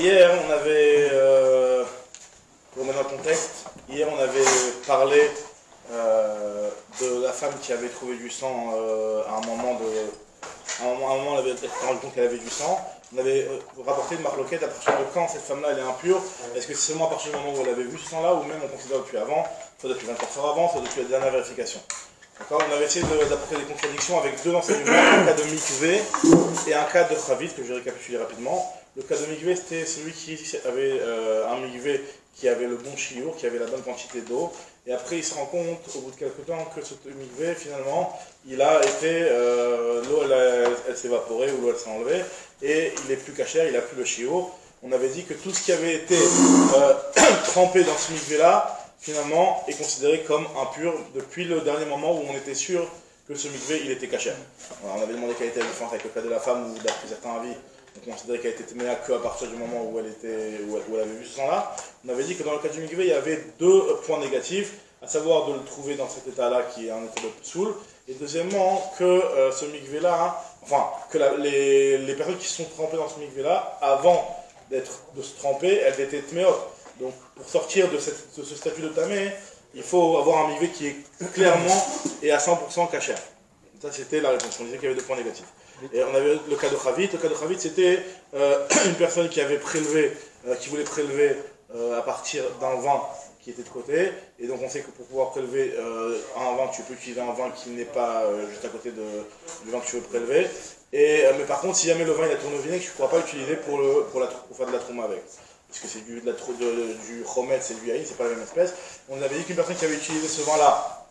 Hier, on avait, pour mettre dans le contexte, hier on avait parlé de la femme qui avait trouvé du sang à un moment, on avait rendu compte qu'elle avait du sang. On avait rapporté une marloquette à partir de quand cette femme-là elle est impure. Est-ce que c'est seulement à partir du moment où elle avait vu ce sang-là, ou même on considère depuis avant, soit depuis 24 heures avant, soit depuis la dernière vérification. On avait essayé d'apporter des contradictions avec deux enseignements, un cas de mikvé et un cas de chavit, que je vais récapituler rapidement. Le cas de mikvé, c'était celui qui avait un mikvé qui avait le bon chiour, qui avait la bonne quantité d'eau, et après il se rend compte, au bout de quelques temps, que ce mikvé, finalement, il a été, l'eau elle s'est évaporée, ou l'eau elle s'est enlevée, et il n'est plus cachère, il n'a plus le chiour. On avait dit que tout ce qui avait été trempé dans ce mikvé-là, finalement, est considéré comme impur depuis le dernier moment où on était sûr que ce mikvé, il était cachère. On avait demandé quelle était la différence avec le cas de la femme, où d'après certains avis, on considérait qu'elle était téméa qu'à partir du moment où elle avait vu ce sang-là. On avait dit que dans le cas du mikvé, il y avait deux points négatifs, à savoir de le trouver dans cet état-là qui est un état de psoul, et deuxièmement, que ce mikvé-là, les personnes qui se sont trempées dans ce mikvé-là, avant de se tremper, elles étaient téméotes. Donc, pour sortir de ce statut de tamé, il faut avoir un mikvé qui est clairement et à 100% cachère. Ça, c'était la réponse. On disait qu'il y avait deux points négatifs. Et on avait le cas de chavit. Le cas de chavit, c'était une personne qui avait prélevé, qui voulait prélever à partir d'un vin qui était de côté. Et donc, on sait que pour pouvoir prélever un vin, tu peux utiliser un vin qui n'est pas juste à côté du vin que tu veux prélever. Mais par contre, si jamais le vin il a tourné au vinaigre, tu ne pourras pas l'utiliser pour faire de la trouma avec. Parce que c'est du chomet, c'est du yaïn, c'est pas la même espèce. On avait dit qu'une personne qui avait utilisé ce vin-là,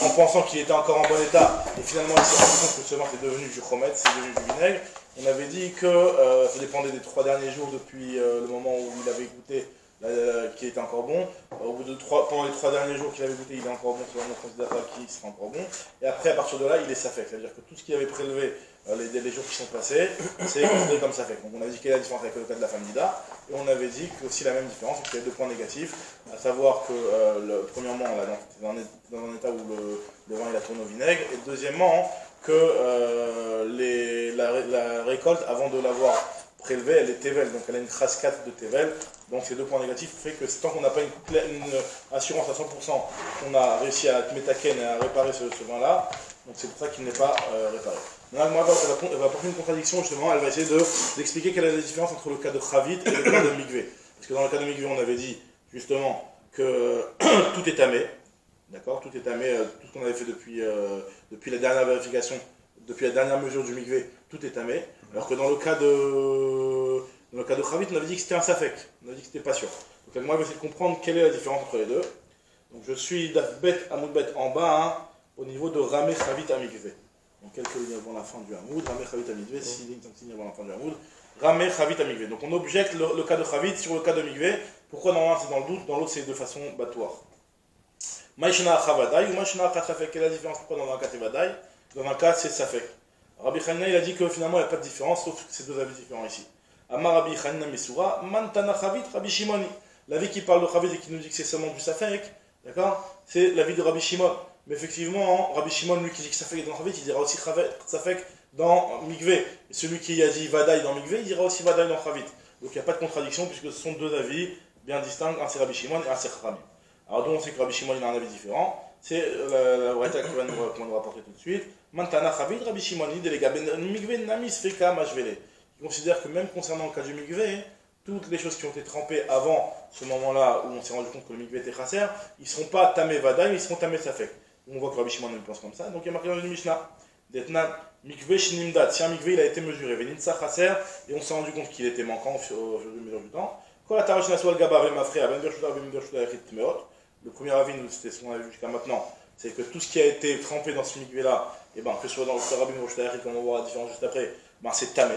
en pensant qu'il était encore en bon état, et finalement il s'est rendu compte que ce vin c'est devenu du chomet, c'est devenu du vinaigre. On avait dit que ça dépendait des 3 derniers jours depuis le moment où il avait goûté, qui était encore bon. Pendant les 3 derniers jours qu'il avait goûté, il est encore bon, c'est vraiment considérable qu'il sera encore bon. Et après, à partir de là, il est safek, c'est-à-dire que tout ce qu'il avait prélevé les jours qui sont passés, c'est considéré comme safek. Donc on avait dit quelle est la différence avec le cas de la femme d'Ida, et on avait dit que aussi la même différence, c'est qu'il y avait 2 points négatifs, à savoir que premièrement, là, dans un état où le vin il a tourné au vinaigre, et deuxièmement, que la récolte, avant de l'avoir prélevée, elle est tével, donc elle a une crascate de tével. Donc ces 2 points négatifs fait que tant qu'on n'a pas une assurance à 100% qu'on a réussi à métaken et à réparer ce vin-là, donc c'est pour ça qu'il n'est pas réparé. Maintenant, elle va apporter une contradiction, justement, elle va essayer d'expliquer quelle est la différence entre le cas de chavit et le cas de mikvé. Parce que dans le cas de mikvé, on avait dit, justement, que tout est tamé, d'accord, tout est tamé, tout ce qu'on avait fait depuis la dernière vérification, depuis la dernière mesure du mikvé, tout est tamé, alors que dans le cas de chavit, on avait dit que c'était un safek, on avait dit que c'était pas sûr. Donc moi, je vais essayer de comprendre quelle est la différence entre les deux. Donc je suis d'Afbet Amoudbet en bas, hein, au niveau de Ramé Chavit Amikvé. Donc quelques lignes avant la fin du Hamoud, Ramé Chavit Amikvé, 6 lignes, 5 lignes avant la fin du Hamoud, Ramé Chavit Amikvé. Donc on objecte le cas de Chavit sur le cas de Mikvé. Pourquoi dans l'un c'est dans le doute, dans l'autre c'est de façon battoire. Maïshna Chavadai ou Maïshna Chavafek. Quelle est la différence? Pourquoi dans un cas c'est Vadaï, dans un cas c'est Safek? Rabbi Chanina il a dit que finalement il n'y a pas de différence, sauf que c'est 2 avis différents ici. Amar Rabbi Chanina Misura, Mantana Chavit, Rabbi Shimoni. L'avis qui parle de Chavit et qui nous dit que c'est seulement du Safek, d'accord, c'est l'avis de Rabbi Shimon. Mais effectivement, Rabbi Shimon, lui qui dit que Safek est dans Chavit, il dira aussi Safek dans Mikvé. Et celui qui a dit Vadaï dans Mikvé, il dira aussi Vadaï dans Chavit. Donc il n'y a pas de contradiction puisque ce sont 2 avis bien distincts, un c'est Rabbi Shimon et un c'est Chachamim. Alors donc on sait que Rabbi Shimon il a un avis différent, c'est la Wreta qui va nous rapporter tout de suite. Mantana Chavit, Rabbi Shimon, il déléga Mikvé Namis Feka Mashvele. Il considère que même concernant le cas du Mikvé, toutes les choses qui ont été trempées avant ce moment-là où on s'est rendu compte que le mikvé était chasser, ils ne seront pas tamé vadaï, ils seront tamé safek. On voit que Rabbi Shimon pense comme ça, donc il y a marqué dans une Mishnah. Detnan mikvé shinimdat, si un mikvé il a été mesuré, veninsa chasser, et on s'est rendu compte qu'il était manquant au fur et à mesure du temps. Le premier avis, c'était ce qu'on a vu jusqu'à maintenant, c'est que tout ce qui a été trempé dans ce mikvé-là, et ben, que ce soit dans le Rabbi Roshtaï, comme on va voir la différence juste après, ben, c'est tamé.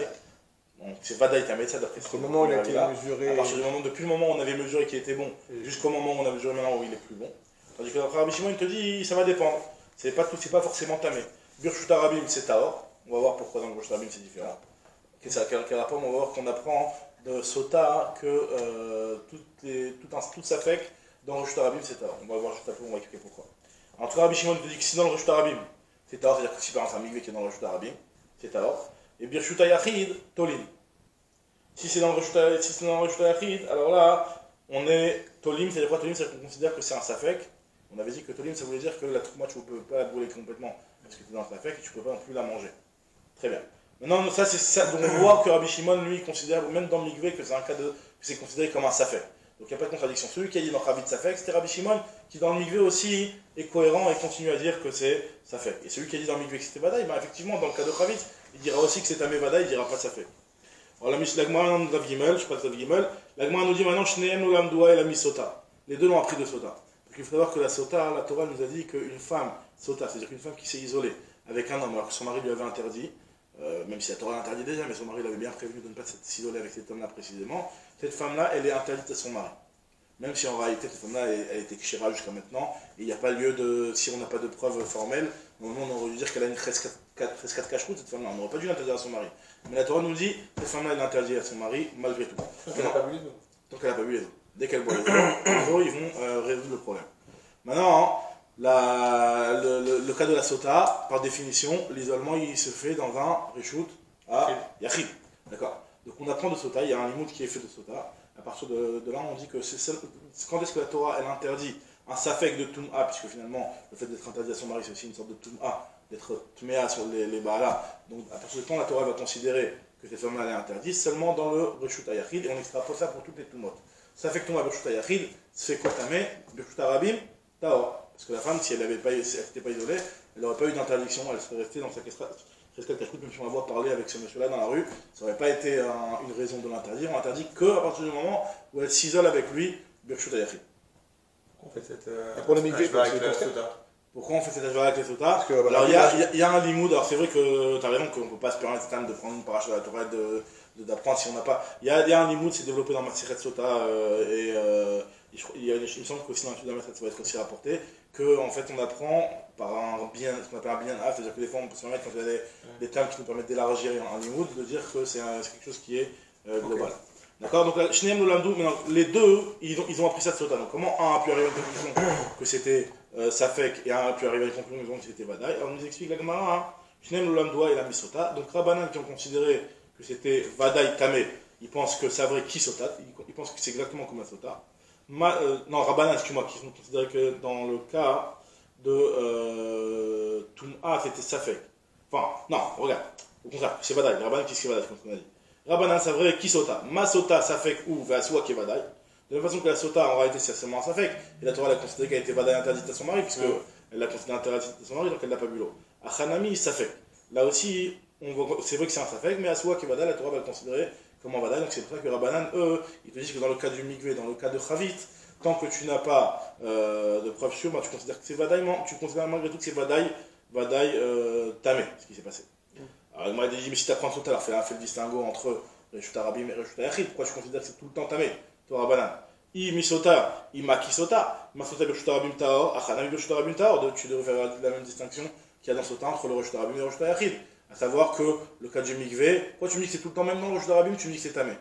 Donc c'est Vadaï Tamé, ça d'après ce moment où il a été mesuré. À partir du moment, depuis le moment où on avait mesuré qu'il était bon, jusqu'au moment où on a mesuré maintenant où il est plus bon. Tandis que d'après Rabbi Shimon, il te dit ça va dépendre. C'est pas forcément Tamé. Birshut Arabim, c'est Taor. On va voir pourquoi dans le Birshut Arabim c'est différent. Quel rapport? On va voir qu'on apprend de Sota que tout Safek dans le Birshut Arabim c'est Taor. On va voir juste après, on va expliquer pourquoi. En tout cas, Rabbi Shimon te dit que si dans le Birshut Arabim c'est Taor, c'est-à-dire que si par exemple un mikvé qui est dans le Birshut Arabim, c'est Taor. Et Birshut Yachid, Tolin. Si c'est dans le Reshut Yachid, alors là, on est Tolim, c'est-à-dire quoi Tolim, c'est qu'on considère que c'est un Safek. On avait dit que Tolim, ça voulait dire que la Trouma, tu ne peux pas la brûler complètement parce que tu es dans un Safek et tu ne peux pas non plus la manger. Très bien. Maintenant, ça, c'est ça. Donc, on voit que Rabbi Shimon, lui, considère, même dans le Mikvé, que c'est un cas de. Que c'est considéré comme un Safek. Donc, il n'y a pas de contradiction. Celui qui a dit dans Ravit Safek, c'était Rabbi Shimon, qui dans le Mikvé aussi est cohérent et continue à dire que c'est Safek. Et celui qui a dit dans le Mikvé que c'était Vadaï, ben, effectivement, dans le cas de Ravit, il dira aussi que c'est Tamé Vadaï, il ne dira pas Safek. Alors, la Gemara nous Dav Gimel, je passe Dav Gimel. La Gemara nous dit maintenant, Shneem Olam Doua et la Misota. Les deux l'ont appris de Sota. Donc, il faut savoir que la Sota, la Torah nous a dit qu'une femme, Sota, c'est-à-dire qu'une femme qui s'est isolée avec un homme, alors que son mari lui avait interdit, même si la Torah l'interdit déjà, mais son mari l'avait bien prévenu de ne pas s'isoler avec cet homme-là précisément, cette femme-là, elle est interdite à son mari. Même si en réalité, cette femme-là, elle était kshira jusqu'à maintenant, et il n'y a pas lieu de, si on n'a pas de preuve formelle, normalement on aurait dû dire qu'elle a une 13-4 cacheroute, cette femme-là, on n'aurait pas dû l'interdire à son mari. Mais la Torah nous dit, cette femme-là, elle est interdite à son mari, malgré tout. Tant qu'elle n'a pas bu les eaux. Tant qu'elle n'a pas bu les eaux. Dès qu'elle boit les eaux, ils vont résoudre le problème. Maintenant, le cas de la sota, par définition, l'isolement il se fait dans un reshoot à Yachid. D'accord. Donc on apprend de sota, il y a un limoud qui est fait de sota. À partir de là, on dit que quand est-ce que la Torah elle interdit un safek de tum'a, puisque finalement le fait d'être interdit à son mari c'est aussi une sorte de tum'a, d'être tméa sur les ba'ala. Donc à partir de quand la Torah va considérer que cette femme-là est interdite seulement dans le reshoot à Yachid, et on extrapole ça pour toutes les tumot. Safek tum'a reshoot à Yachid, se fait kotamé, reshoot arabim, taor. Parce que la femme, si elle n'était pas isolée, elle n'aurait pas eu d'interdiction, elle serait restée dans sa cacheroute, même si on la voit parler avec ce monsieur-là dans la rue, ça n'aurait pas été une raison de l'interdire, on l'interdit qu'à partir du moment où elle s'isole avec lui, Birchut Ayachid. Pourquoi on fait cette. Pour le mikvé, avec la soda. Pourquoi on fait cette ajouta avec les sotas? Parce que, alors il y a un limoud, alors c'est vrai que tu as raison qu'on ne peut pas se permettre de prendre une paracha de la Torah d'apprendre si on n'a pas. Il y a un limoud, c'est développé dans Maseret Sota il me semble qu'aussi dans l'étude d'un maître, ça va être aussi rapporté, qu'en fait on apprend par un bien, ce qu'on appelle un bien c'est-à-dire que des fois on peut se permettre, quand il y a des termes qui nous permettent d'élargir un limoud, de dire que c'est quelque chose qui est global. Okay. D'accord. Donc Shneem Olam Doua, les deux, ils ont appris ça de Sota. Donc comment un a pu arriver à une conclusion que c'était Safek et un a pu arriver à une conclusion que c'était Vadaï? Alors on nous explique la Gemara, Shneem Olam Doua et la Misota. Donc Rabbanan qui ont considéré que c'était Vadaï Tamé, ils pensent que c'est vrai qui Sota, ils pensent que c'est exactement comme la Sota. Non, Rabbanan, excuse-moi, qui ont considéré que dans le cas de Toum'a, c'était Safek. Enfin, non, regarde, au contraire, c'est Vadaï, Rabbanan qui c'est Vadaï, comme on a dit. Rabbanan, c'est vrai, qui Sota, Ma Sota, Safek ou Vasua qui est Vadaï. De la même façon que la Sota, en réalité, c'est seulement un Safek. Et la Torah, elle a considéré qu'elle était Vadaï interdite à son mari, puisqu'elle l'a considérée interdite à son mari, donc elle n'a pas bu l'eau. Achanami, Safek. Là aussi, c'est vrai que c'est un Safek, mais Asua qui est Vadaï, la Torah va le considérer comme un Vadaï. Donc c'est pour ça que Rabbanan, eux, ils te disent que dans le cas du Mikvé, dans le cas de Chavit, tant que tu n'as pas de preuve sûre, bah, tu considères que c'est Vadaï, tu considères malgré tout que c'est Vadaï Tamé, ce qui s'est passé. Alors, il m'a dit, mais si tu apprends tout à l'heure, fais le distinguo entre Reshut Arabim et Reshut Ayachid, pourquoi tu considères que c'est tout le temps Tamé, toi Rabbanan? I misota, i makisota, masota Reshut Arabim taor, achanami Reshut Arabim taor, tu devrais faire la même distinction qu'il y a dans Sota entre le Reshut Arabim et le Reshut Ayachid. À savoir que le cas du Mikvé, pourquoi tu me dis que c'est tout le temps même dans le Reshut Arabim, tu me dis que c'est Tamé?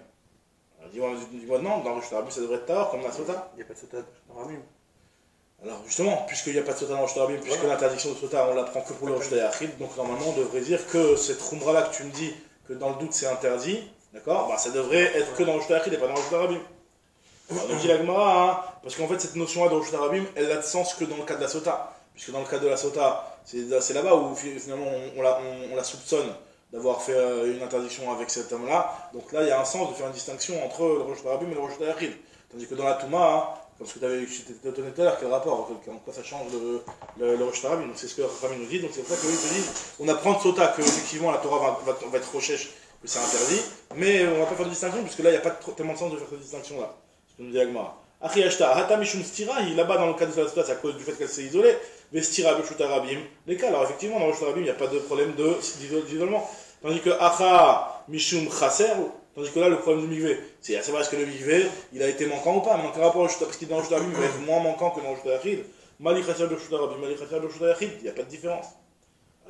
Dis-moi non, dans le Reshut Arabim ça devrait être taor, comme la Sota. Il n'y a pas de Sota dans Arabim. Alors justement, puisqu'il n'y a pas de Sota dans le Reshut Arabim, puisque l'interdiction de Sota, on l'apprend que pour le Reshut Ayachid, donc normalement on devrait dire que cette Khumra-là que tu me dis, que dans le doute c'est interdit, d'accord, bah, ça devrait être que dans le Reshut Ayachid et pas dans le Reshut Arabim. Alors on dit la Gemara, hein, parce qu'en fait cette notion-là de Reshut Arabim, elle n'a de sens que dans le cas de la Sota. Puisque dans le cas de la Sota, c'est là-bas où finalement on la soupçonne d'avoir fait une interdiction avec cet homme-là. Donc là, il y a un sens de faire une distinction entre le Reshut Arabim et le Reshut Ayachid. Tandis que dans la Touma, hein, comme ce que tu avais étonné tout à l'heure, quel rapport, en quoi ça change le Reshut Arabim. Donc c'est ce que Rami nous dit. Donc c'est pour ça qu'eux te disent, on apprend de Sota que effectivement la Torah va être recherche, que c'est interdit, mais on ne va pas faire de distinction, puisque là, il n'y a pas tellement de sens de faire cette distinction-là. Ce que nous dit Agmara. Là-bas, dans le cas de la Sota, c'est à cause du fait qu'elle s'est isolée. Vestira Reshut Arabim, les cas. Alors effectivement, dans le Reshut Arabim, il n'y a pas de problème d'isolement. Tandis que Acha Mishum Chaser, tandis que là, le problème du Mikvé, c'est vrai, est-ce que le Mikvé, il a été manquant ou pas? Mais dans quel rapport au Reshut Arabim, parce qu'il est dans le Reshut Arabim, il va être moins manquant que dans le Reshut Ayachid. Mali Chaser Reshut Arabim, Mali Chaser Reshut Ayachid, il n'y a pas de différence.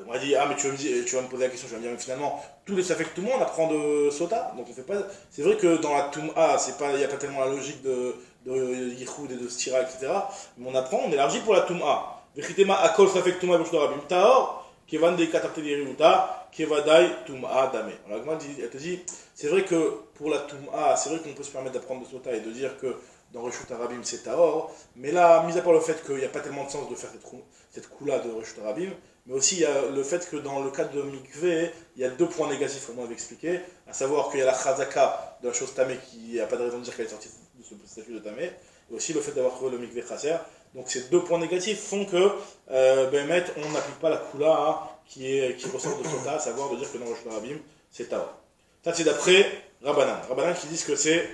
On m'a dit, ah, mais tu vas me poser la question, je vais me dire, mais finalement, tous les Safek Toum'a, on apprend de Sota, donc on fait pas. C'est vrai que dans la Toum'a, il n'y a pas tellement la logique de Yichud et de Stira, etc. Mais on apprend, on élargit pour la Toum'a. Vechitema Akol Safek Toum'a Reshut Arabim Taor, Kevan de Katakte de Rivuta, Kevadai Tum'a Dame. Alors, elle te dit, c'est vrai que pour la Tum'a, c'est vrai qu'on peut se permettre d'apprendre de Sota et de dire que dans Reshut Arabim c'est Tahor, mais là, mis à part le fait qu'il n'y a pas tellement de sens de faire cette Kula de Reshut Arabim, mais aussi il y a le fait que dans le cas de Mikvé, il y a deux points négatifs, comme on avait expliqué, à savoir qu'il y a la Chazaka de la chose Tamé qui n'a pas de raison de dire qu'elle est sortie de ce statut de Tamé, et aussi le fait d'avoir trouvé le Mikvé Chaser. Donc ces deux points négatifs font que on n'applique pas la Kula qui ressort de Sota, à savoir de dire que dans Reshut Arabim c'est Tahor. Ça c'est d'après Rabbanan. Rabbanan qui disent que c'est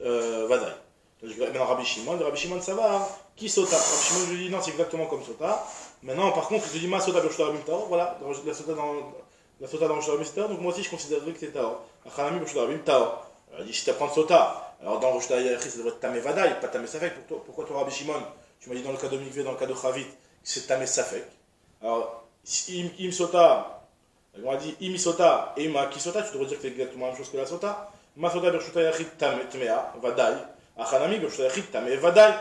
Vadaï. Maintenant Rabbi Shimon ça va, qui Sota? Rabbi Shimon je lui dis non, c'est exactement comme Sota. Maintenant par contre, je lui dis ma Sota Reshut Arabim Tahor, voilà, la Sota dans Reshut Arabim c'est Tahor, donc moi aussi je considérerais que c'est Tahor. Achanami Reshut Arabim Tahor. Alors il dit si tu apprends Sota, alors dans Reshut Arabim ça devrait être Tamé Vadaï, pas Tamé Safek. Pourquoi toi Rabbi Shimon, tu m'as dit dans le cas de Mikvé, dans le cas de Chavit, c'est Tamé Safek. Alors, Im Sota, on a dit Im Sota et Ima Ki Sota, tu devrais dire que c'est exactement la même chose que la Sota. Ma Sota Reshut Arabim Tamea Vadaï. Achanami, Reshut Arabim Tamé Vadaï.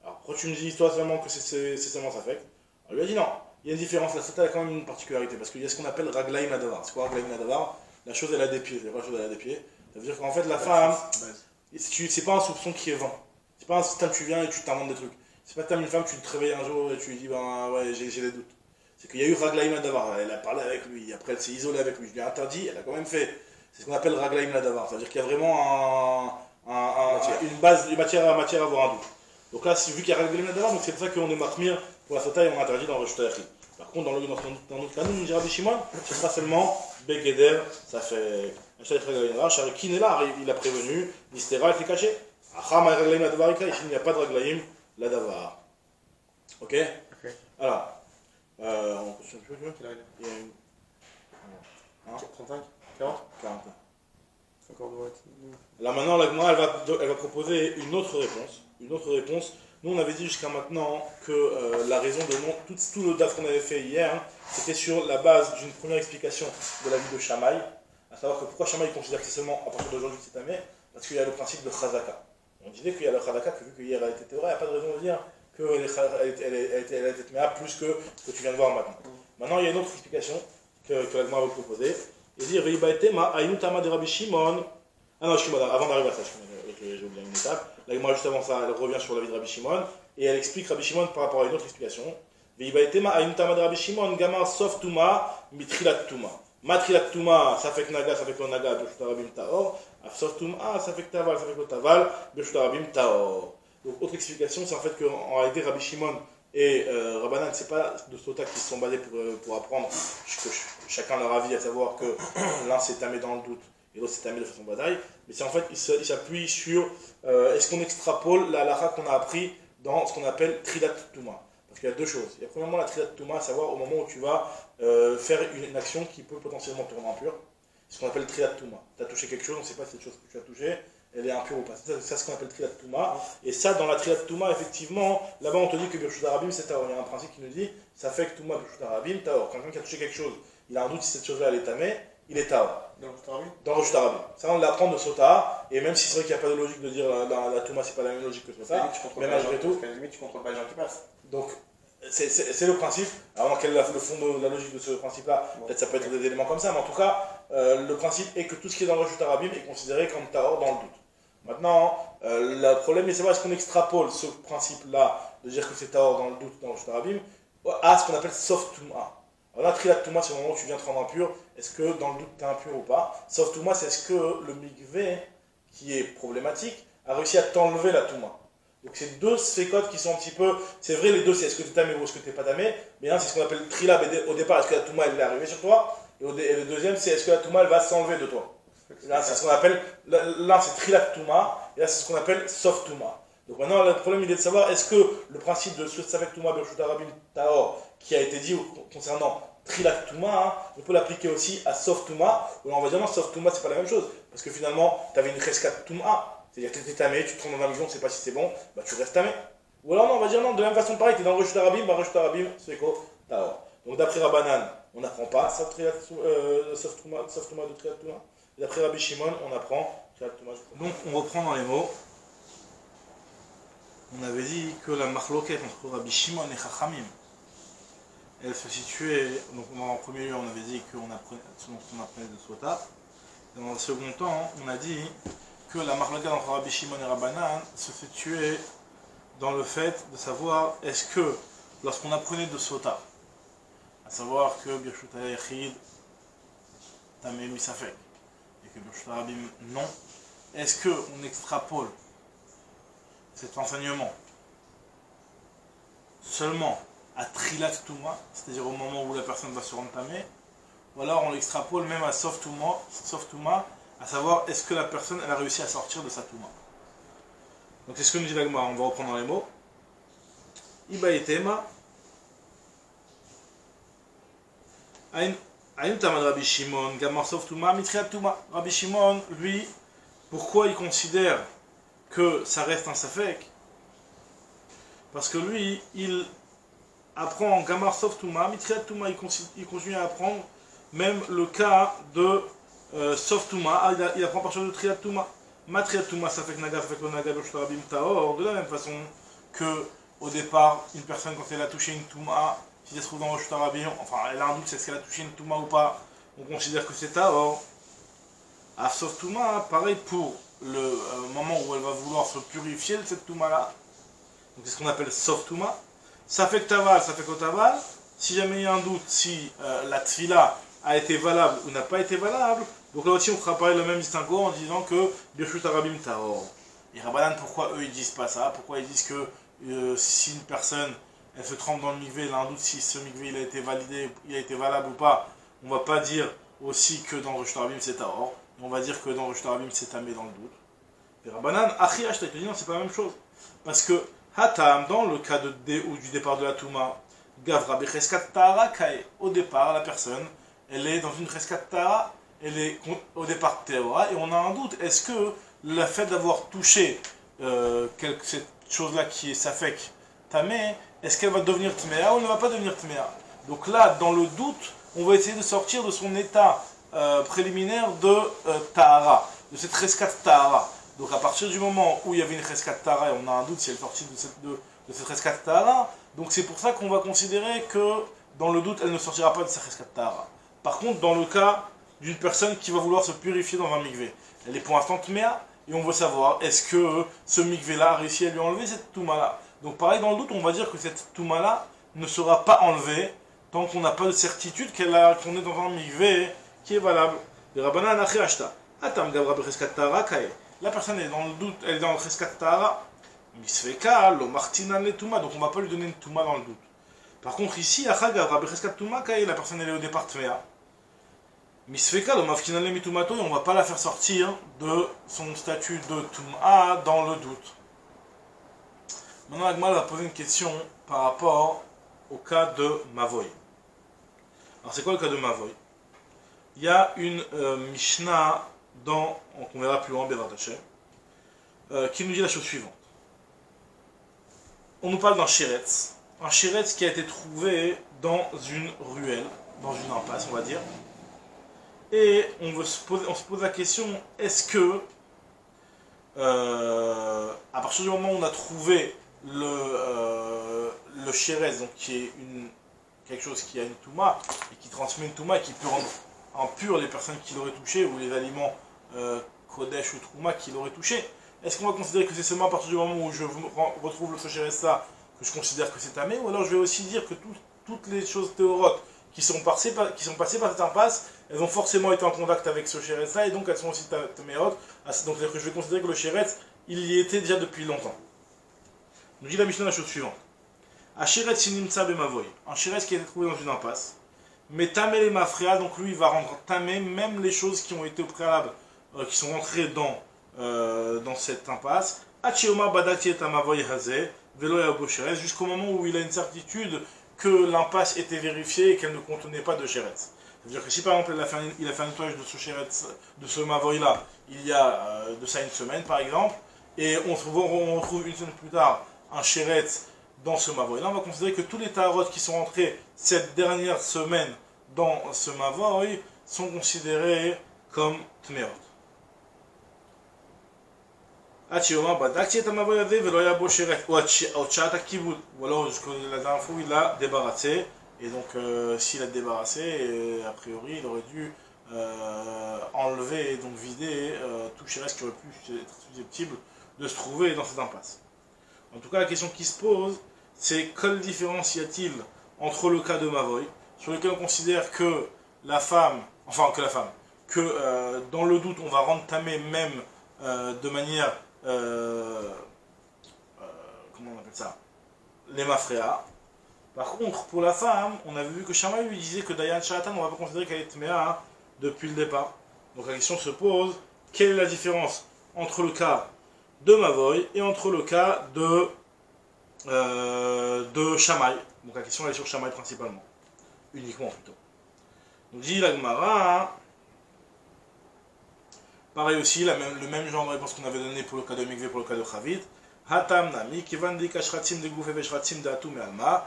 Alors pourquoi tu me dis toi seulement que c'est seulement Safek? On lui a dit non, il y a une différence, la Sota a quand même une particularité, parce qu'il y a ce qu'on appelle Raglaim Nadavar. C'est quoi Raglaim Nadavar? La chose elle a des pieds, c'est quoi la chose elle a des pieds? Ça veut dire qu'en fait la femme, c'est pas un soupçon qui est vain. C'est pas un système tu viens et tu t'inventes des trucs. C'est pas comme une femme, tu te réveilles un jour et tu lui dis ben ouais j'ai des doutes. C'est qu'il y a eu Raglaim Nadavar, elle a parlé avec lui, après elle s'est isolée avec lui, je lui ai interdit, elle a quand même fait. C'est ce qu'on appelle Raglaim Nadavar, ça veut dire qu'il y a vraiment une base, une matière à avoir un doute. Donc là, vu qu'il y a Raglaim Nadavar, c'est pour ça qu'on est marmire pour la Sota et on interdit dans Reshut Arabim. Par contre, dans notre cas, nous, Rabbi Shimon, ce sera seulement Begeder, ça fait Sharikin est là, il a prévenu, l'Istera était caché. Acham Raglaim Nadavar, ici il n'y a pas de Raglaim Nadavar. Ok? Alors, on continue un peu. Il y a une. 35 40 40. Encore droite. Là maintenant, la Gemara, elle va proposer une autre réponse. Une autre réponse. Nous, on avait dit jusqu'à maintenant que la raison de non, tout le DAF qu'on avait fait hier, c'était sur la base d'une première explication de la vie de Shammai, à savoir que pourquoi Shammai considère que c'est seulement à partir d'aujourd'hui que c'est tamé, parce qu'il y a le principe de Chazaka. On disait qu'il y a le Chazaka, que vu qu'hier elle était théora, il n'y a pas de raison de dire qu'elle a été théora plus que ce que tu viens de voir maintenant. Maintenant, il y a une autre explication que la Gemara va proposer. Il dit Veibaetema Ainutama de Rabbi Shimon. Ah non, avant d'arriver à ça, j'ai oublié une étape. La Gemara, juste avant ça, elle revient sur la vie de Rabbi Shimon et elle explique Rabbi Shimon par rapport à une autre explication. Veibaetema Ainutama de Rabbi Shimon, Gamar Sof Tuma, Mitrilat Tuma. Matrilat Tuma, ça fait que Naga, ça fait que Naga, Reshut Arabim Tahor. Sof Tuma, ça fait que Taval, ça fait que Taval, Reshut Arabim Tahor. Donc, autre explication, c'est en fait qu'en réalité, Rabbi Shimon et Rabbanan, c'est pas de Sota qui se sont basés pour apprendre que chacun leur avis, à savoir que l'un s'est tamé dans le doute et l'autre s'est tamé de façon bataille, mais c'est en fait, il s'appuie sur est-ce qu'on extrapole la halakha qu'on a appris dans ce qu'on appelle Tridat Tuma. Parce qu'il y a deux choses. Il y a premièrement la Tridat Tuma, à savoir au moment où tu vas faire une action qui peut potentiellement te rendre impur, c'est ce qu'on appelle Tridat Tuma. Tu as touché quelque chose, on ne sait pas si cette chose que tu as touché elle est impure ou pas. C'est ce qu'on appelle Tridat Tuma. Et ça, dans la Tridat Tuma, effectivement, là-bas on te dit que Reshut Arabim c'est Tahor. Il y a un principe qui nous dit ça fait que Tuma Reshut Arabim Tahor. Quand quelqu'un qui a touché quelque chose, il a un doute si cette chose-là elle est tamée, il est Tahor. Dans Reshut Arabim. Ça, on l'apprend de Sota. Et même si c'est vrai qu'il n'y a pas de logique de dire la Tuma, c'est pas la même logique que Sota. Mais malgré tout. Parce qu'à la limite, tu contrôles pas les gens qui passent. Donc, c'est le principe. Alors, quel est le fond de la logique de ce principe-là? Peut-être ça peut être des éléments comme ça, mais en tout cas, le principe est que tout ce qui est dans le Reshut Arabim est considéré comme Tahor dans le doute. Maintenant, le problème est de savoir est-ce qu'on extrapole ce principe-là, de dire que c'est Tahor dans le doute, dans le Reshut Arabim, à ce qu'on appelle Sof Tuma. Alors là, Trilat Tuma, c'est au moment où tu viens te rendre impur, est-ce que dans le doute tu es impur ou pas? Sof Tuma, c'est est-ce que le Mikvé, qui est problématique, a réussi à t'enlever la Tuma. Donc c'est deux sécotes qui sont un petit peu, c'est vrai les deux c'est est-ce que tu es tamé ou est-ce que tu n'es pas tamé, mais un c'est ce qu'on appelle Trilab au départ, est-ce que la Tuma elle est arrivée sur toi, et le deuxième c'est est-ce que la Tuma elle va s'enlever de toi. Là, c'est ce qu'on appelle, là c'est Trilat Tuma, et là c'est ce qu'on appelle Sof Tuma. Donc maintenant, le problème il est de savoir, est-ce que le principe de Safek Tuma, Reshut Arabim Tahor, qui a été dit concernant Trilat Tuma, on peut l'appliquer aussi à Sof Tuma, ou on va dire non, Sof Tuma c'est pas la même chose, parce que finalement, tu avais une Cheskat Tuma, c'est-à-dire que tu étais tamé, tu te rends dans la maison, tu sais pas si c'est bon, bah tu restes tamé. Ou alors non, on va dire non, de la même façon pareil, tu es dans le Reshut Arabim, bah Reshut Arabim, c'est quoi Tahor. Donc d'après Rabbanan, on n'apprend pas Sof Tuma de Trilat Tuma. D'après Rabbi Shimon, on apprend. Donc on reprend dans les mots. On avait dit que la marloquette entre Rabbi Shimon et Chachamim, elle se situait, donc en premier lieu on avait dit qu'on apprenait de Sota. Dans un second temps, on a dit que la marlaga entre Rabbi Shimon et Rabbanan se situait dans le fait de savoir est-ce que lorsqu'on apprenait de Sota, à savoir que Birshut Yachid Tamé Misafek et que Birshut Rabim non, est-ce qu'on extrapole cet enseignement seulement à Trilat Touma, c'est-à-dire au moment où la personne va se rendre tamé, ou alors on l'extrapole même à Sof Touma, à savoir est-ce que la personne elle a réussi à sortir de sa Touma. Donc c'est ce que nous dit l'Agma, on va reprendre les mots. Ibaïtema Aïn Tamad Rabbi Shimon, Gamar Sof Touma, Mitriat Touma. Rabbi Shimon, lui, pourquoi il considère que ça reste un Safek? Parce que lui, il apprend Gamar Sof Touma, Mitriat Touma, il continue à apprendre même le cas de Sof Touma, il apprend à partir de Triat Touma. Matriat Touma, Safek Naga, Safek Lo Naga, Birshut Taor, de la même façon que au départ, une personne quand elle a touché une Touma, si elle se trouve dans Rosh Tarabim, enfin elle a un doute, est-ce qu'elle a touché une Touma ou pas, on considère que c'est Taor. À Sof Touma, pareil pour le moment où elle va vouloir se purifier de cette Touma là. Donc c'est ce qu'on appelle Sof Touma. Ça fait Taval, ça fait Kotaval. Si jamais il y a un doute, si la Tfila a été valable ou n'a pas été valable, donc là aussi on fera pareil le même distinguo en disant que Birshut Arabim Taor. Et Rabbanan, pourquoi eux ils disent pas ça? Pourquoi ils disent que si une personne elle se trempe dans le mikvé, elle a un doute si ce mikvé il a été validé, il a été valable ou pas, on va pas dire aussi que dans Birshut Arabim c'est Taor. On va dire que dans Birshut Arabim c'est Tamé dans le doute. Et Rabbanan, Achi Ashtek, non, c'est pas la même chose. Parce que Hatam, dans le cas du départ de la Touma, Gavra Becheskat Tahara Kae, au départ, la personne, elle est dans une Cheskat Tahara, elle est au départ Théora, et on a un doute, est-ce que le fait d'avoir touché cette chose-là qui est Safek Tamé, est-ce qu'elle va devenir Tméa ou elle ne va pas devenir Tméa? Donc là, dans le doute, on va essayer de sortir de son état préliminaire de Tahara, de cette Cheskat Tahara. Donc à partir du moment où il y avait une Cheskat Tahara, et on a un doute si elle est sortie de cette Cheskat Tahara, donc c'est pour ça qu'on va considérer que dans le doute, elle ne sortira pas de sa Cheskat Tahara. Par contre, dans le cas d'une personne qui va vouloir se purifier dans un mikvé, elle est pour l'instant Tméa, et on veut savoir, est-ce que ce mikvé-là a réussi à lui enlever cette Touma-là? Donc pareil, dans le doute, on va dire que cette Touma-là ne sera pas enlevée tant qu'on n'a pas de certitude qu'on est dans un mikvé qui est valable. La personne est dans le doute, elle est dans le Cheskat Tahara, Misfeka, lo Martina le Touma, donc on ne va pas lui donner une Touma dans le doute. Par contre ici, la personne elle est au départ Tméa. Misfeka, lo Maftina le Mitumato, et on ne va pas la faire sortir de son statut de Touma dans le doute. Maintenant, Agmal va poser une question par rapport au cas de Mavoy. Alors c'est quoi le cas de Mavoy? Il y a une Mishnah qu'on verra plus loin, Bézat Hashem, qui nous dit la chose suivante. On nous parle d'un Sheretz. Un Sheretz qui a été trouvé dans une ruelle, dans une impasse, on va dire. Et on se pose la question, est-ce que, à partir du moment où on a trouvé le Sheretz, donc qui est quelque chose qui a une Touma, et qui transmet une Touma, et qui peut rendre impures les personnes qui l'auraient touché, ou les aliments Kodesh ou Trouma qui l'auraient touché, est-ce qu'on va considérer que c'est seulement à partir du moment où je retrouve le Sheretz là que je considère que c'est tamé, ou alors je vais aussi dire que toutes les choses théorotes qui sont passées par cette impasse, elles ont forcément été en contact avec ce Sheretz là, et donc elles sont aussi taméot, donc je vais considérer que le Sheretz, il y était déjà depuis longtemps. Nous dit la Mishnah la chose suivante. Un Sheretz Shinimtsa Bemavoy, un Sheretz qui a été trouvé dans une impasse, mais Tamé les Mafria, donc lui il va rendre Tamé même les choses qui ont été au préalable, qui sont rentrées dans cette impasse, Achioma Badati et Tamavoy Hazé, Velo Yabo Sheretz, jusqu'au moment où il a une certitude que l'impasse était vérifiée et qu'elle ne contenait pas de Sheretz. C'est-à-dire que si par exemple il a fait un nettoyage de ce Sheretz, de ce Mavoy là, il y a de ça une semaine par exemple, et on retrouve une semaine plus tard un Sheretz dans ce Mavoy là, on va considérer que tous les Taharot qui sont rentrés cette dernière semaine dans ce Mavoy sont considérés comme Tmeot. Ou alors jusqu'à la dernière fois il a débarrassé Et donc, s'il a débarrassé, a priori, il aurait dû enlever et donc vider tout Shérès qui aurait pu être susceptible de se trouver dans cette impasse. En tout cas, la question qui se pose, c'est quelle différence y a-t-il entre le cas de Mavoy, sur lequel on considère que la femme, que dans le doute, on va rendre tamé même de manière, comment on appelle ça, les mafréas. Par contre, pour la femme, on avait vu que Shammai lui disait que Dayan Shatan, on va pas considérer qu'elle est tméa depuis le départ. Donc la question se pose, quelle est la différence entre le cas de Mavoy et entre le cas de Shammai. Donc la question elle est sur Shammai principalement, uniquement plutôt. Donc dit la Gemara, pareil aussi, le même genre de réponse qu'on avait donné pour le cas de Mikvé, pour le cas de Chavit. Hatam nami, kivan di kashratim de goufé veshratim de atum et alma,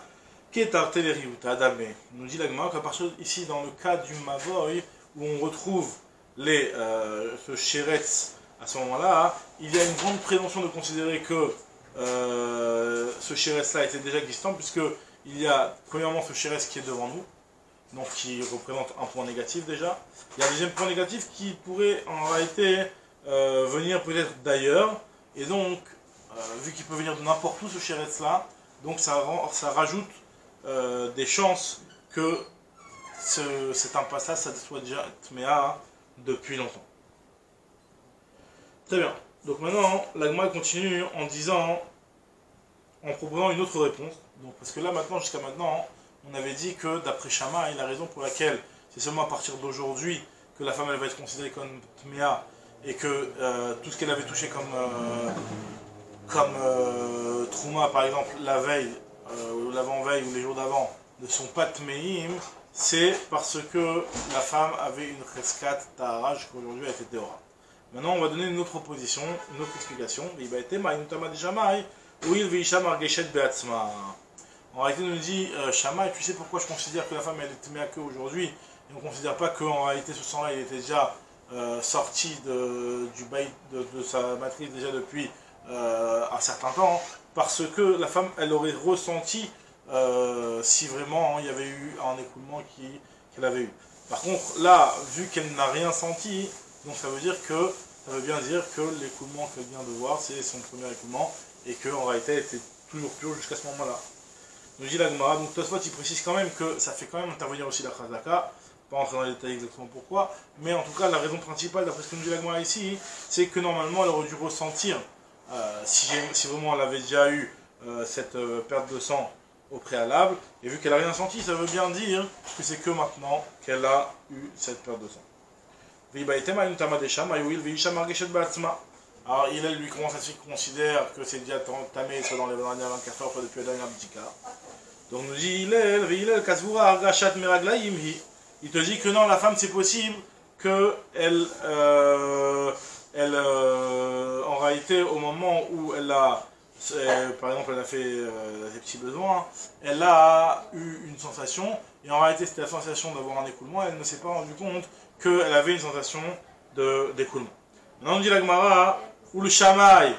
ketarte leriuta adame. Nous dit la Gemara qu'à partir ici, dans le cas du Mavoy, où on retrouve ce Sheretz, à ce moment-là, il y a une grande présomption de considérer que ce Sheretz-là était déjà existant, puisqu'il y a premièrement ce Sheretz qui est devant nous, donc qui représente un point négatif déjà. Il y a un deuxième point négatif qui pourrait en réalité venir peut-être d'ailleurs, et donc, vu qu'il peut venir de n'importe où ce Sheretz-là, donc ça rajoute des chances que cet impasse-là, ça soit déjà Tméa depuis longtemps. Très bien. Donc maintenant, la Gemara continue en disant, en proposant une autre réponse. Donc, parce que là maintenant, jusqu'à maintenant, on avait dit que d'après Shammai, la raison pour laquelle c'est seulement à partir d'aujourd'hui que la femme elle va être considérée comme Tméa et que tout ce qu'elle avait touché comme Trouma par exemple la veille, ou l'avant-veille ou les jours d'avant ne sont pas Tméim, c'est parce que la femme avait une Cheskat Tahara jusqu'aujourd'hui a été Théora. Maintenant, on va donner une autre proposition, une autre explication. En réalité, on nous dit, Shammai, tu sais pourquoi je considère que la femme elle est tméa que aujourd'hui, et on ne considère pas qu'en réalité ce sang-là il était déjà sorti de sa matrice déjà depuis un certain temps, parce que la femme elle aurait ressenti si vraiment il y avait eu un écoulement qu'elle avait eu. Par contre, là, vu qu'elle n'a rien senti, donc ça veut bien dire que l'écoulement qu'elle vient de voir, c'est son premier écoulement, et qu'en réalité, elle était toujours pure jusqu'à ce moment-là. Nous dit la Gemara, donc Tosfot il précise quand même que ça fait quand même intervenir aussi la Chazaka, pas entrer dans les détails exactement pourquoi, mais en tout cas, la raison principale, d'après ce que nous dit la Gemara ici, c'est que normalement, elle aurait dû ressentir, si vraiment elle avait déjà eu cette perte de sang au préalable, et vu qu'elle n'a rien senti, ça veut bien dire que c'est que maintenant qu'elle a eu cette perte de sang. Alors il lui commence à se considère que c'est déjà tamé soit dans les dernières 24 heures, soit depuis la dernière bdika. Donc nous dit il te dit que non, la femme c'est possible que elle en réalité au moment où elle a par exemple elle a fait ses petits besoins, elle a eu une sensation, et en réalité c'était la sensation d'avoir un écoulement, elle ne s'est pas rendu compte qu'elle avait une sensation d'écoulement. Maintenant on dit la Gemara, ou le Shammai,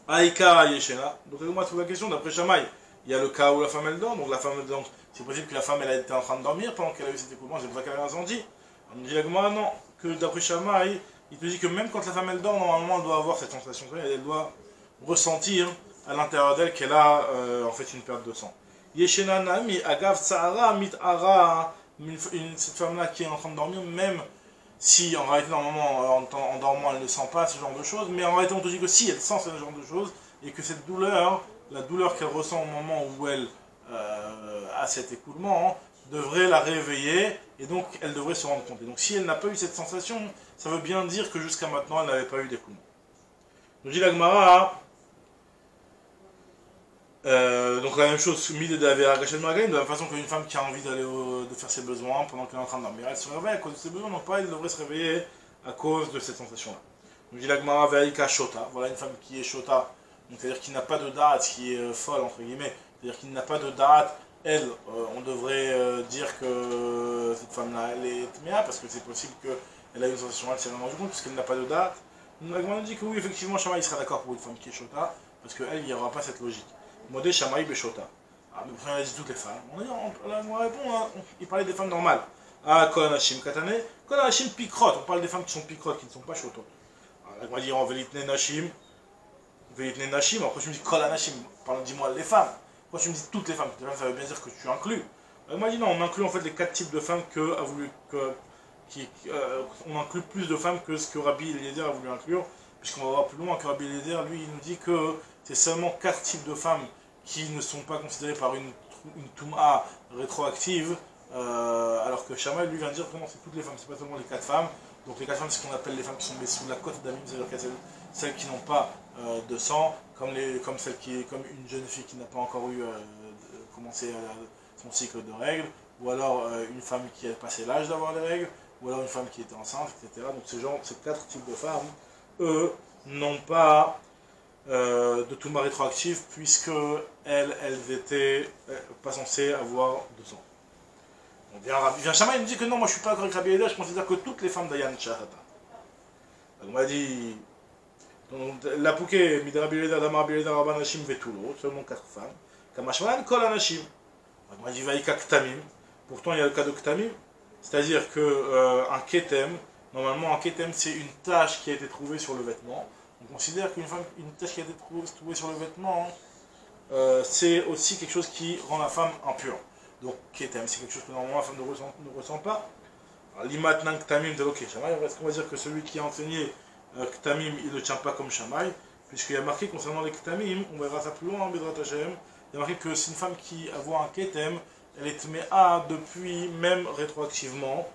Aïka Yeshena. Donc la Gemara trouve la question, d'après Shammai, il y a le cas où la femme elle dort, donc la femme elle dort, c'est possible que la femme elle a été en train de dormir pendant qu'elle a eu cet écoulement, c'est pour ça qu'elle a incendie. On dit la Gemara non, que d'après Shammai, il te dit que même quand la femme elle dort, normalement elle doit avoir cette sensation, elle doit ressentir à l'intérieur d'elle qu'elle a en fait une perte de sang. Yeshena Nami, Agav Tsahara, Mitara, cette femme-là qui est en train de dormir, même si en réalité normalement en dormant elle ne sent pas ce genre de choses, mais en réalité on te dit que si elle sent ce genre de choses, et que cette douleur, la douleur qu'elle ressent au moment où elle a cet écoulement, devrait la réveiller, et donc elle devrait se rendre compte. Et donc si elle n'a pas eu cette sensation, ça veut bien dire que jusqu'à maintenant elle n'avait pas eu d'écoulement. Nous dit la Gemara, donc la même chose, de la même façon qu'une femme qui a envie de faire ses besoins pendant qu'elle est en train de dormir, elle se réveille à cause de ses besoins, non pas elle devrait se réveiller à cause de cette sensation-là. Nous dit la Gemara, Ve'aika Shota, voilà une femme qui est Shota, donc c'est-à-dire qui n'a pas de date, qui est folle entre guillemets, c'est-à-dire qui n'a pas de date, elle, on devrait dire que cette femme-là, elle est tméa, parce que c'est possible qu'elle a une sensation, elle s'est rien rendu compte, puisqu'elle n'a pas de date. La Gemara nous dit que oui, effectivement, Shammai sera d'accord pour une femme qui est Shota, parce qu'elle, il n'y aura pas cette logique. Modé Shammai Beshota. Ah, mais pourtant il a dit toutes les femmes. On répond, hein, il parlait des femmes normales. Ah, Kol Anashim Katane, Kol Anashim Pikrot. On parle des femmes qui sont Pikrot, qui ne sont pas chotot. On va dire en Velitne Nashim. Velitne Nashim, après tu me dis Kol Anashim, dis-moi les femmes. Pourquoi tu me dis toutes les femmes? Ça veut bien dire que tu inclus. Elle m'a dit non, on inclut en fait les 4 types de femmes que a voulu. On inclut plus de femmes que ce que Rabbi Eliezer a voulu inclure. Puisqu'on va voir plus loin que Rabbi Eliezer, lui, il nous dit que c'est seulement 4 types de femmes qui ne sont pas considérées par une Touma rétroactive, alors que Shammai lui vient de dire que non, c'est toutes les femmes, c'est pas seulement les 4 femmes. Donc les 4 femmes, c'est ce qu'on appelle les femmes qui sont mises sous la côte d'Amim, c'est-à-dire celles qui n'ont pas de sang, comme une jeune fille qui n'a pas encore eu commencé son cycle de règles, ou alors une femme qui a passé l'âge d'avoir les règles, ou alors une femme qui était enceinte, etc. Donc ces 4 types de femmes, eux, n'ont pas de Touma rétroactive, puisque elles étaient pas censées avoir de sang. On vient Shammai, il nous dit que non, moi je suis pas d'accord avec Rabbi Eliezer, je considère que toutes les femmes d'Ayan Shahata. On m'a dit, la Pouké, Mid Rabbi Eliezer, Damar Rabbi Eliezer, Rabban Nashim, Vetulo, seulement 4 femmes. Kamashman, Kol Anashim. On m'a dit Vaïka Ktamim. Pourtant il y a le cas de Ktamim, c'est-à-dire que un Ketem, normalement un Ketem c'est une tache qui a été trouvée sur le vêtement. On considère une tache qui a été trouvée sur le vêtement, c'est aussi quelque chose qui rend la femme impure. Donc, Ketem, c'est quelque chose que normalement la femme ne ressent pas. L'Imat Nan Ktamim de l'Ok Shammai, est-ce qu'on va dire que celui qui a enseigné Ktamim, il ne le tient pas comme Shammai, puisqu'il y a marqué concernant les Ktamim, on verra ça plus loin en Bedrat Hashem, il y a marqué que c'est une femme qui a un Ketem, elle est Tmea depuis, même rétroactivement,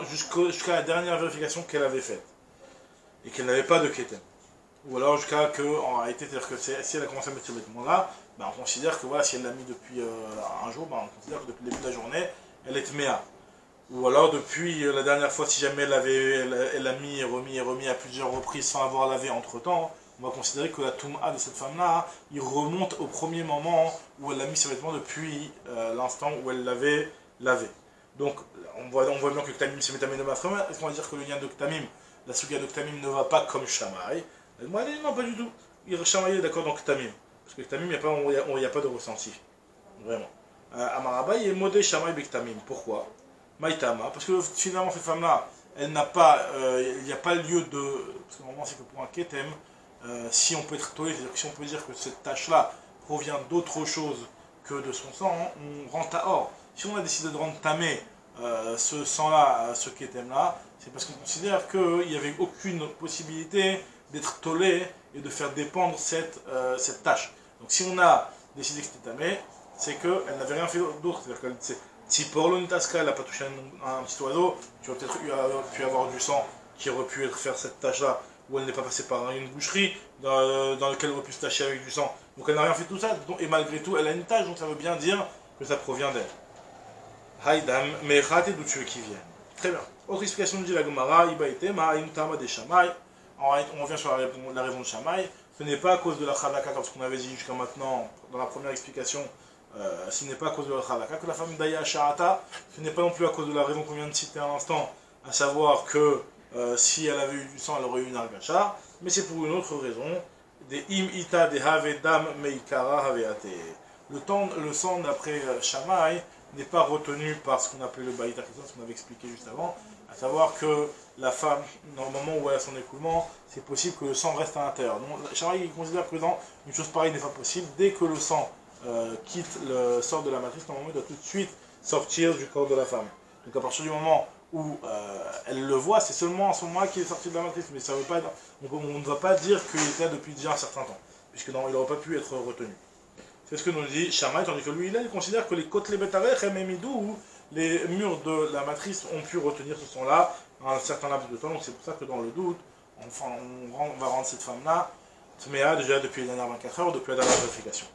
jusqu'à la dernière vérification qu'elle avait faite, et qu'elle n'avait pas de Ketem. Ou alors jusqu'à que, en réalité, c'est-à-dire que si elle a commencé à mettre ce vêtement-là, ben on considère que voilà, si elle l'a mis depuis un jour, ben on considère que depuis le début de la journée, elle est Tmea. Ou alors depuis la dernière fois, si jamais elle a mis et remis à plusieurs reprises sans avoir lavé entre-temps, on va considérer que la Touma de cette femme-là, il remonte au premier moment où elle a mis ses vêtements depuis l'instant où elle l'avait lavé. Donc on voit bien que le Ktamim c'est Métamé de Mafrema. Est-ce qu'on va dire que le lien de Ktamim, la Suga de Ktamim ne va pas comme Shammai? Moi, elle dit non, pas du tout. Shammai est d'accord dans Ktamim. Parce que Ktamim, il n'y a pas de ressenti. Vraiment. Amarabai est modé Shammai Bektamim. Pourquoi? Maïtama. Parce que finalement, cette femme-là, elle n'a pas. Il n'y a pas lieu de. Parce que normalement, c'est que pour un Ketem, si on peut être tolé, c'est-à-dire que si on peut dire que cette tâche-là provient d'autre chose que de son sang, on rend à or. Si on a décidé de rendre tamé ce sang-là, ce Ketem-là, c'est parce qu'on considère qu'il n'y avait aucune possibilité d'être tolé et de faire dépendre cette tâche. Donc si on a décidé que c'était tamé, c'est qu'elle n'avait rien fait d'autre. C'est-à-dire que si pour l'onitaska elle n'a pas touché un petit oiseau, tu aurais peut-être pu avoir du sang qui aurait pu faire cette tâche-là, ou elle n'est pas passée par une boucherie dans laquelle elle aurait pu se tacher avec du sang. Donc elle n'a rien fait de tout ça, et malgré tout elle a une tâche, donc ça veut bien dire que ça provient d'elle. Haïdam, mais raté d'où tu veux qu'ils viennent. Très bien. Autre explication dit la Gemara, Ibaïté, Ma'ayimtama des Shammai. On revient sur la raison de Shammai. Ce n'est pas à cause de la Chalaka, comme ce qu'on avait dit jusqu'à maintenant dans la première explication. Ce n'est pas à cause de la Chalaka que la femme d'Aya Sha'ata. Ce n'est pas non plus à cause de la raison qu'on vient de citer à l'instant, à savoir que si elle avait eu du sang, elle aurait eu une argacha. Mais c'est pour une autre raison. Des im ita de have dam meikara haveate. Le sang d'après Shammai n'est pas retenu par ce qu'on appelait le baït architon, ce qu'on avait expliqué juste avant, à savoir que la femme, dans le moment où elle a son écoulement, c'est possible que le sang reste à l'intérieur. Shammai considère que dans une chose pareille n'est pas possible. Dès que le sang sort de la matrice, normalement il doit tout de suite sortir du corps de la femme. Donc à partir du moment où elle le voit, c'est seulement à ce moment-là qu'il est sorti de la matrice. Mais ça veut pas, on ne va pas dire qu'il était là depuis déjà un certain temps, puisque il n'aurait pas pu être retenu. C'est ce que nous dit Shammai, tandis que lui, il considère que les côtes les betarech et memidou, les murs de la matrice ont pu retenir ce son-là un certain laps de temps. Donc c'est pour ça que dans le doute, on va rendre cette femme-là tméa déjà depuis les dernières 24 heures, depuis la dernière vérification.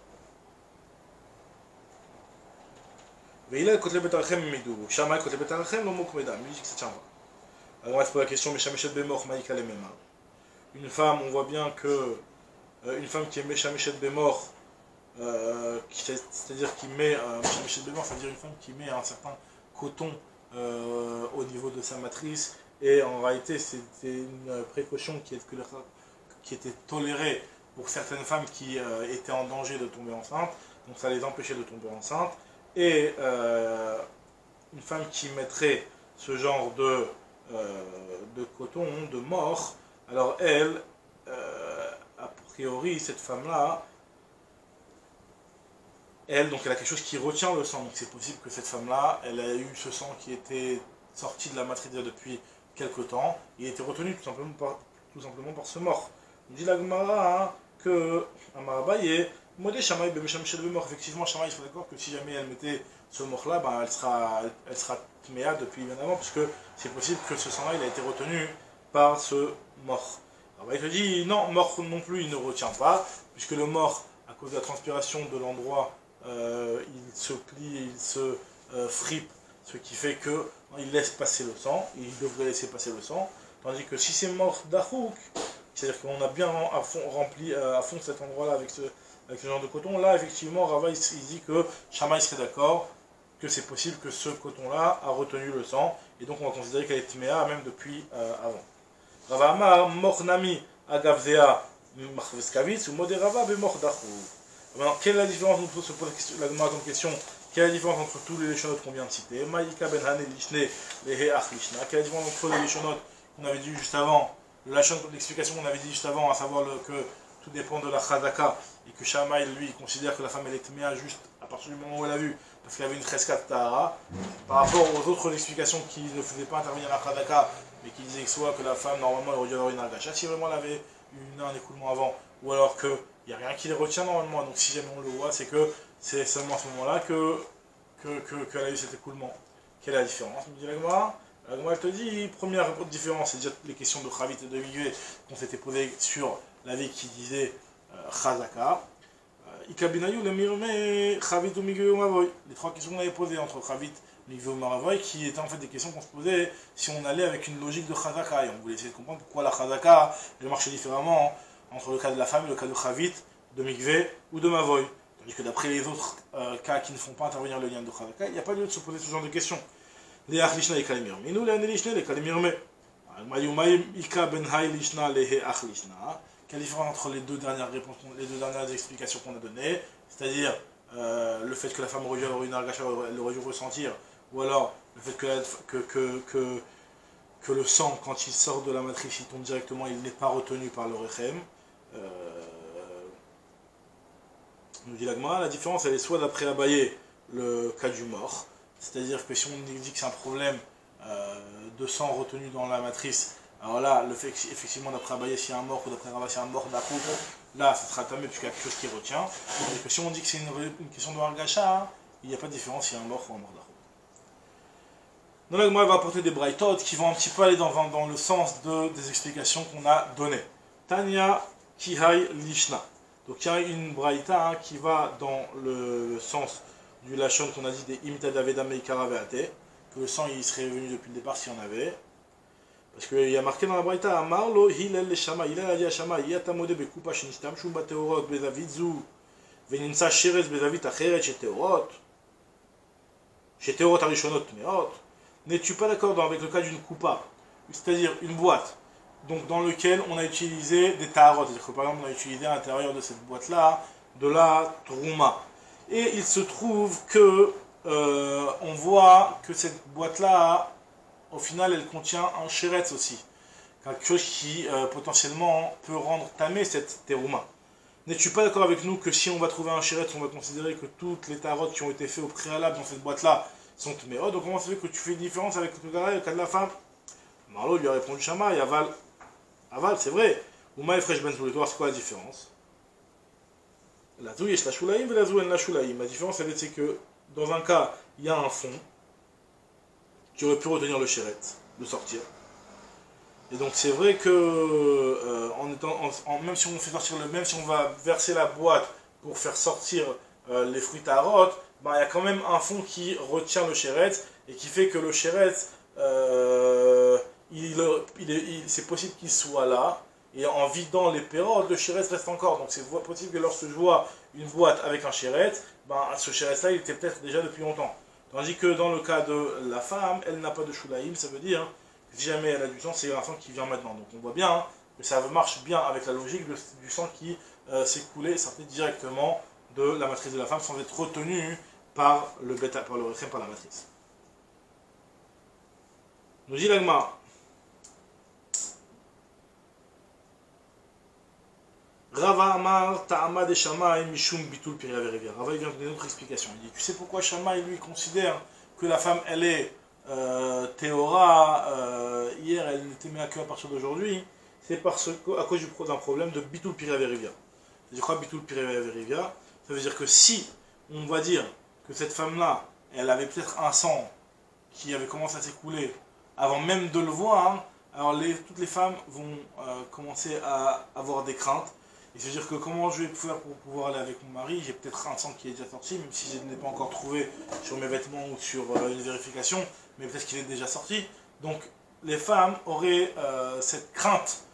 Veila côte les betarech et memidou. Shammai côte les betarech et memidou. Lui dit que ça tient pas. Alors on va se poser la question, mais Shameshet Bemor maïka les mema. Une femme, on voit bien que une femme qui est Shameshet Bemor, c'est-à-dire qui met, c'est-à-dire une femme qui met un certain coton au niveau de sa matrice, et en réalité c'était une précaution qui était tolérée pour certaines femmes qui étaient en danger de tomber enceinte, donc ça les empêchait de tomber enceinte. Et une femme qui mettrait ce genre de coton, de mort, alors elle, a priori, cette femme-là, elle, donc elle a quelque chose qui retient le sang. Donc c'est possible que cette femme-là, elle a eu ce sang qui était sorti de la matrice déjà depuis quelque temps, il a été retenu tout simplement par ce mort. Il dit la Gemara, hein, que Amarabaye, Modé Shamaï Bemesham Shel mort. Effectivement, Shamaï serait d'accord que si jamais elle mettait ce mort-là, ben, elle sera tméa depuis bien avant, puisque c'est possible que ce sang-là, il a été retenu par ce mort. Alors il te dit, non, mort non plus, il ne retient pas, puisque le mort, à cause de la transpiration de l'endroit, il se plie, il se fripe, ce qui fait que il laisse passer le sang, il devrait laisser passer le sang, tandis que si c'est mort d'Achouk, c'est-à-dire qu'on a bien rempli à fond cet endroit-là avec ce genre de coton, là effectivement Rava il dit que Shammai serait d'accord, que c'est possible que ce coton-là a retenu le sang, et donc on va considérer qu'elle est tméa même depuis avant. Rava Amar, Mornami Agavzea Machveskavitz ou Moderava Bemor d'Achouk. Maintenant, quelle est la différence, on se pose la comme question, quelle est la différence entre tous les léchonotes qu'on vient de citer? Maïka ben Hané Lishne Lehe Ach Lishna. Quelle est la différence entre les léchonotes qu'on avait dit juste avant, l'explication qu'on avait dit juste avant, à savoir que tout dépend de la Chazaka, et que Shammai, lui, considère que la femme elle est tméa juste à partir du moment où elle a vu, parce qu'elle avait une Cheskat Tahara, par rapport aux autres explications qui ne faisaient pas intervenir la Chazaka, mais qui disaient soit que la femme, normalement, elle aurait dû avoir une Argacha, si vraiment elle avait eu un écoulement avant, ou alors que il n'y a rien qui les retient normalement, donc si jamais on le voit, c'est que c'est seulement à ce moment-là qu'elle a eu cet écoulement. Quelle est la différence? Me dit la Gemara. La Gemara te dit, première différence, c'est déjà les questions de Chavit et de Migvé qu'on s'était posées sur la vie qui disait Chazaka. Ikabinayu, le Mirme, Chavit ou Migvé ou Mavoy. Les trois questions qu'on avait posées entre Chavit, Migvé ou Mavoy, qui étaient en fait des questions qu'on se posait si on allait avec une logique de Chazaka. Et on voulait essayer de comprendre pourquoi la Chazaka, elle marchait différemment entre le cas de la femme et le cas de Chavit, de Mikvé ou de Mavoy. Tandis que d'après les autres cas qui ne font pas intervenir le lien de Chazaka, il n'y a pas lieu de se poser ce genre de questions. Les Achlishna et Kalimir. Mais nous, les Anelishna et Kalimir. Mayumayim Ika Ben Hay Lishna les Achlishna. Quelle différence entre les deux dernières réponses, les deux dernières explications qu'on a données, c'est-à-dire le fait que la femme aurait dû avoir une argacha, elle aurait dû ressentir, ou alors le fait que le sang, quand il sort de la matrice, il tombe directement, il n'est pas retenu par le rechem. Nous dit l'Agma, la différence elle est soit d'après Abaye, le cas du mort, c'est-à-dire que si on dit que c'est un problème de sang retenu dans la matrice, alors là, le fait effectivement d'après Abaye s'il y a un mort, ou d'après Rava s'il y a un mort d'Achouk, là ça sera tamé puisqu'il y a quelque chose qui retient. Et que si on dit que c'est une question de Hargacha, hein, il n'y a pas de différence s'il y a un mort ou un mort d'Achouk. Donc l'Agma va apporter des braïtot qui vont un petit peu aller dans le sens des explications qu'on a données. Tanya Kihai Lishna. Donc il y a une braïta hein, qui va dans le sens du lachon qu'on a dit des imita daveda meikara veate, que le sang il serait venu depuis le départ s'il y en avait. Parce qu'il y a marqué dans la braïta, Amarlo Hillel le Shama, Hillel a dit à Shama, Yatamode bekupa shenishtam shum bateorot bezavidzu, veninsa sheres bezavit acheret sheteorot, sheteorot arishonot meot. N'es-tu pas d'accord avec le cas d'une coupa, c'est-à-dire une boîte, donc dans lequel on a utilisé des taharot, c'est-à-dire que par exemple on a utilisé à l'intérieur de cette boîte-là de la trouma. Et il se trouve que on voit que cette boîte-là, au final, elle contient un chéretz aussi, quelque chose qui potentiellement peut rendre tamé cette terouma. N'es-tu pas d'accord avec nous que si on va trouver un chéretz, on va considérer que toutes les taharot qui ont été faites au préalable dans cette boîte-là sont tméot? Donc comment ça fait que tu fais une différence avec le cas de la femme? Marlo lui a répondu Shama et Aval. Aval, c'est vrai. Ouma et Fresh Ben Zouletor, c'est quoi la différence? La Zou yesh la shulaim et la Zou en la shulaim. La différence, c'est que dans un cas, il y a un fond qui aurait pu retenir le chéret, de sortir. Et donc c'est vrai que même si on fait sortir même si on va verser la boîte pour faire sortir les fruits tarot, ben, il y a quand même un fond qui retient le chéret et qui fait que le chéret c'est possible qu'il soit là, et en vidant les pérodes, le chéret reste encore. Donc c'est possible que lorsque je vois une boîte avec un chéret, ben, ce chéret-là, il était peut-être déjà depuis longtemps. Tandis que dans le cas de la femme, elle n'a pas de shulaim, ça veut dire que si jamais elle a du sang, c'est un sang qui vient maintenant. Donc on voit bien que ça marche bien avec la logique du sang qui s'est coulé, sortait directement de la matrice de la femme sans être retenu par le bêta, par le rechem, par la matrice. Nous dit l'agma. Rava Amar Ta'ama de Shamaï Mishum Bitul Piria Verivia. Rava vient donner une autre explication. Il dit, tu sais pourquoi Shamaï lui considère que la femme elle est Théora, hier elle n'était mais que à partir d'aujourd'hui, c'est parce qu'à cause d'un problème de Bitul Piria Verivia. C'est-à-dire quoi Bitul Piria Verivia? Ça veut dire que si on va dire que cette femme-là, elle avait peut-être un sang qui avait commencé à s'écouler avant même de le voir, alors toutes les femmes vont commencer à avoir des craintes. Et c'est-à-dire que comment je vais faire pour pouvoir aller avec mon mari, j'ai peut-être un sang qui est déjà sorti, même si je ne l'ai pas encore trouvé sur mes vêtements ou sur une vérification, mais peut-être qu'il est déjà sorti. Donc les femmes auraient cette crainte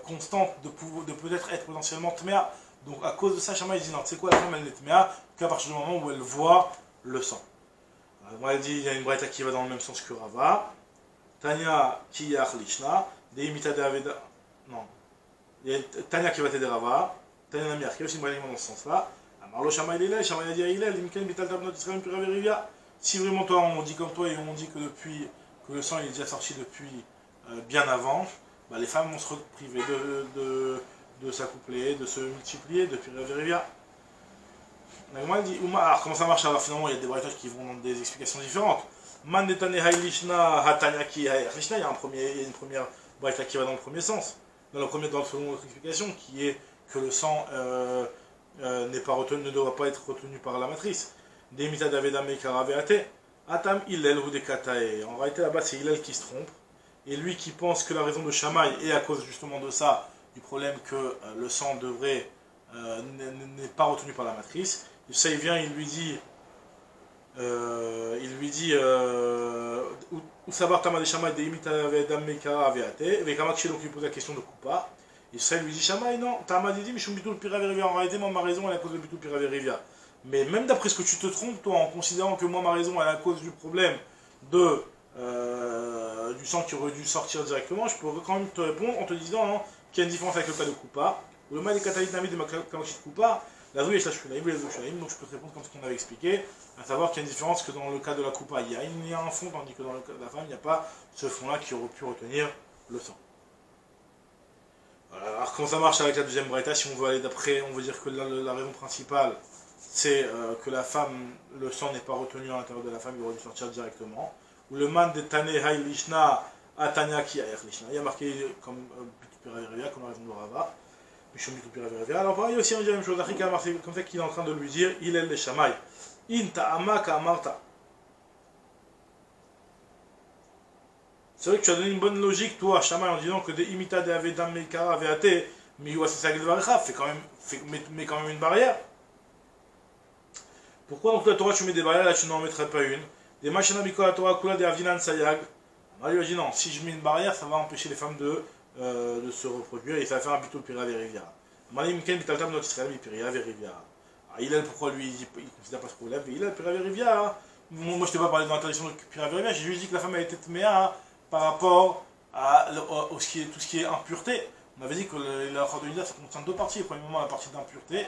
constante de peut-être être potentiellement tméa. Donc à cause de ça, Shama il dit non, tu sais quoi, la femme elle est tméa qu'à partir du moment où elle voit le sang. Moi elle dit, il y a une braïta qui va dans le même sens que Rava. Tanya ki yach lishna, de imita de aveda. Non. Il y a Tanya qui va t'aider Rava, Tanya Namiar, qui est aussi une braïta dans ce sens-là. Amarlo Shama il est là, Shama il a dit à Hillel, Imken bital tabnot Israël pira verivia. Si vraiment toi on dit comme toi et on dit que depuis que le sang il est déjà sorti depuis bien avant, bah, les femmes vont se priver de s'accoupler, de se multiplier, de pira verivia. Moi elle dit, alors comment ça marche? Alors finalement il y a des braïtages qui vont dans des explications différentes. Man detane hailishna hatanya ki hailishna, il y a une première braïta qui va dans le premier sens. Dans le second autre explication, qui est que le sang n'est pas retenu, ne doit pas être retenu par la matrice. Demita davedame karaveate, atam Hillel ou dekatae. En réalité là-bas c'est Hillel qui se trompe, et lui qui pense que la raison de Shamaï est à cause justement de ça, du problème que le sang devrait n'est pas retenu par la matrice. Ça il vient, il lui dit Usabar Tama de Shamaï de imita davedame karaveate, avec Kamakshi donc il pose la question de Kupa. Et ça lui dit Shamaï, non, Tama dit Mishum Bitul Pira Verivia. En réalité, moi, ma raison, elle est à cause de Bitul Pira Verivia. Mais même d'après ce que tu te trompes, toi, en considérant que moi, ma raison, elle est à cause du problème du sang qui aurait dû sortir directement, je peux quand même te répondre en te disant hein, qu'il y a une différence avec le cas de Kupa. Ou le mal des Kataït Nami de Kamakshi de Kupa, la rue est la Shulaïm, donc je peux te répondre comme ce qu'on avait expliqué, à savoir qu'il y a une différence que dans le cas de la Kupa, il y a un fond, tandis que dans le cas de la femme, il n'y a pas ce fond-là qui aurait pu retenir le sang. Alors comment ça marche avec la deuxième braïta? Si on veut aller d'après, on veut dire que la raison principale c'est que la femme, le sang n'est pas retenu à l'intérieur de la femme, il aurait dû sortir directement. Ou le man de Tane Hay Lishna Atanya Ki Ayer Lishna. Il y a marqué comme Bitupira Verivia, comme la raison de Rava. Mishum Bitupira Verivia. Alors pareil aussi on dit la même chose, Afrika marqué comme ça qu'il est en train de lui dire il est le Shamaï. In Ta'ama Ka'amarta. C'est vrai que tu as donné une bonne logique, toi, Shamaï, en disant que des imita de Avedam Mekara Veate, mais quand même une barrière. Pourquoi donc la Torah tu mets des barrières, là tu n'en mettrais pas une? Des machina biko la Torah kula de Avdinan Sayag. Alors il dit non, si je mets une barrière, ça va empêcher les femmes de se reproduire et ça va faire un bitul pira verivia. Malim ken bitaltam notre Israël pira verivia. Il a pourquoi lui il considère pas ce problème, mais il a pira verivia. Moi je t'ai pas parlé de l'interdiction de pira verivia, j'ai juste dit que la femme a été tméa par rapport à tout ce qui est impureté. On avait dit que la Chor de Nida ça contient deux parties. Premièrement la partie d'impureté.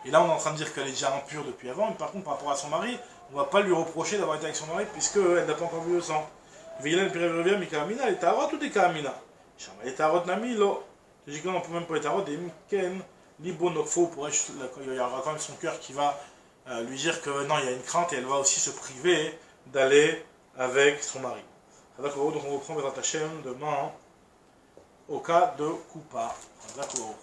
Et là, on est en train de dire qu'elle est déjà impure depuis avant, mais par contre, par rapport à son mari, on ne va pas lui reprocher d'avoir été avec son mari, puisqu'elle n'a pas encore vu le sang. Veillez pire revient, mais Karamina, elle est tarot ou des Karamina? Elle est tarot Namilo. Logiquement, on ne peut même pas être tarot, des Mken, Libonofo, il y aura quand même son cœur qui va lui dire que non, il y a une crainte et elle va aussi se priver d'aller avec son mari. Donc, on reprend Bezrat Hashem demain au cas de Kupa. D'accord.